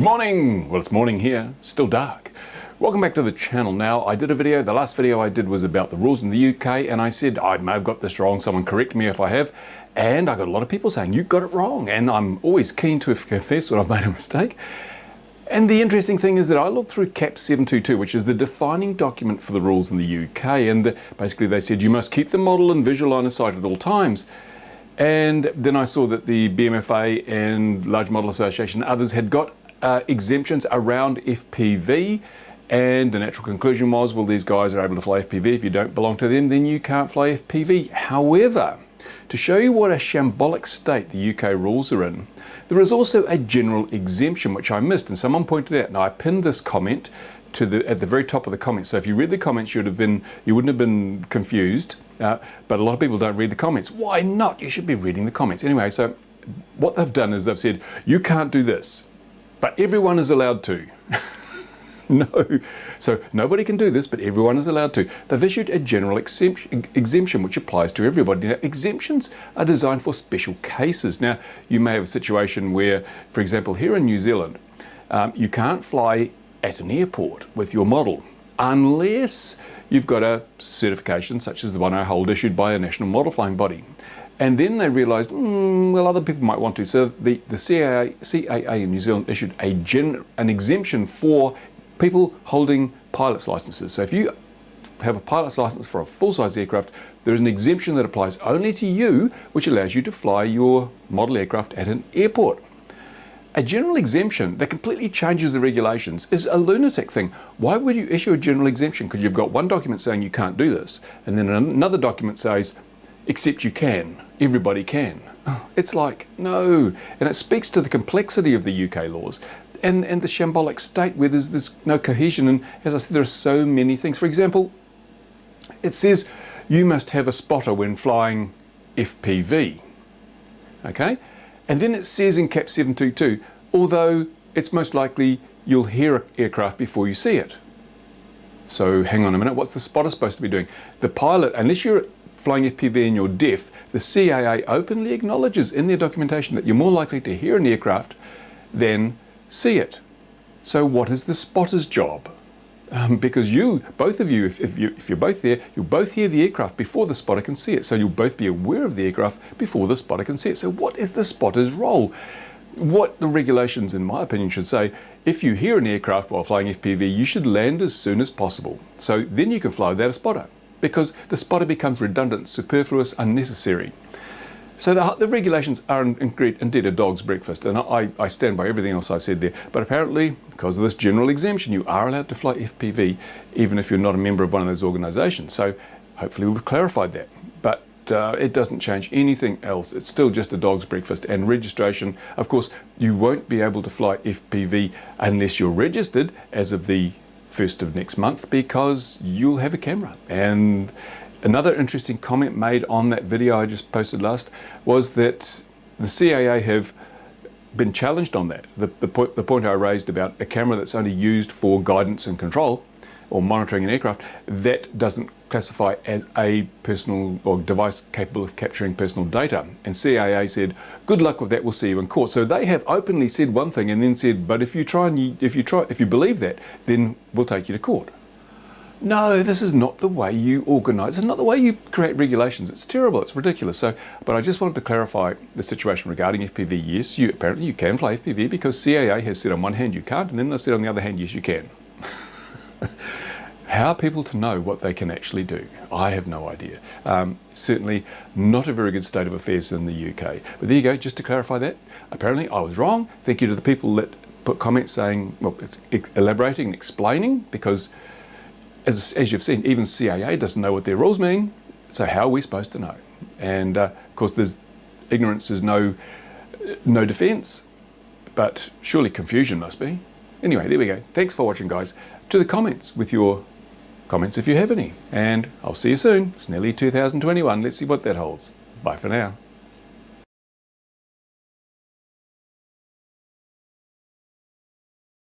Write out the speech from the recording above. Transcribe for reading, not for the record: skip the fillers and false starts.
Good morning! Well, it's morning here, still dark. Welcome back to the channel. Now, I did a video, the last video I did was about the rules in the UK, and I said, I may have got this wrong, someone correct me if I have, and I got a lot of people saying, you got it wrong, and I'm always keen to confess when I've made a mistake. And the interesting thing is that I looked through CAP722, which is the defining document for the rules in the UK, and basically they said you must keep the model and visual line of sight at all times. And then I saw that the BMFA and Large Model Association and others had got exemptions around FPV, and the natural conclusion was, well, these guys are able to fly FPV. If you don't belong to them, then you can't fly FPV. However, to show you what a shambolic state the UK rules are in, there is also a general exemption, which I missed, and someone pointed out, and I pinned this comment to at the very top of the comments. So if you read the comments, you wouldn't have been confused, but a lot of people don't read the comments. Why not? You should be reading the comments. Anyway, so what they've done is they've said, you can't do this, but everyone is allowed to. No, so nobody can do this, but everyone is allowed to. They've issued a general exemption which applies to everybody. Now, exemptions are designed for special cases. Now, you may have a situation where, for example, here in New Zealand, you can't fly at an airport with your model unless you've got a certification such as the one I hold issued by a national model flying body. And then they realised, well, other people might want to. So the CAA in New Zealand issued an exemption for people holding pilot's licenses. So if you have a pilot's license for a full-size aircraft, there is an exemption that applies only to you, which allows you to fly your model aircraft at an airport. A general exemption that completely changes the regulations is a lunatic thing. Why would you issue a general exemption? Because you've got one document saying you can't do this, and then another document says, except you can, everybody can. It's like, no. And it speaks to the complexity of the UK laws and the shambolic state where there's no cohesion. And as I said, there are so many things. For example, it says you must have a spotter when flying FPV, okay? And then it says in CAP722, although it's most likely you'll hear an aircraft before you see it. So hang on a minute, what's the spotter supposed to be doing? The pilot, unless you're flying FPV and you're deaf, the CAA openly acknowledges in their documentation that you're more likely to hear an aircraft than see it. So what is the spotter's job? Because both of you, if you're both there, you'll both hear the aircraft before the spotter can see it. So you'll both be aware of the aircraft before the spotter can see it. So what is the spotter's role? What the regulations, in my opinion, should say, if you hear an aircraft while flying FPV, you should land as soon as possible. So then you can fly without a spotter, because the spotter becomes redundant, superfluous, unnecessary. So the regulations are indeed a dog's breakfast, and I stand by everything else I said there. But apparently, because of this general exemption, you are allowed to fly FPV, even if you're not a member of one of those organisations. So hopefully we've clarified that. But it doesn't change anything else. It's still just a dog's breakfast. And registration, of course, you won't be able to fly FPV unless you're registered as of the 1st of next month, because you'll have a camera. And another interesting comment made on that video I just posted last was that the CAA have been challenged on that. The point I raised about a camera that's only used for guidance and control or monitoring an aircraft, that doesn't classify as a personal or device capable of capturing personal data. And CAA said, good luck with that, we'll see you in court. So they have openly said one thing and then said, but if you believe that, then we'll take you to court. No, this is not the way you organise. It's not the way you create regulations. It's terrible. It's ridiculous. So, but I just wanted to clarify the situation regarding FPV. Yes, apparently you can fly FPV because CAA has said on one hand you can't, and then they've said on the other hand, yes, you can. How are people to know what they can actually do? I have no idea. Certainly not a very good state of affairs in the UK. But there you go, just to clarify that. Apparently I was wrong. Thank you to the people that put comments saying, well, elaborating and explaining, because as you've seen, even CAA doesn't know what their rules mean. So how are we supposed to know? And of course, ignorance is no defence, but surely confusion must be. Anyway, there we go. Thanks for watching, guys. To the comments with your comments if you have any. And I'll see you soon. It's nearly 2021. Let's see what that holds. Bye for now.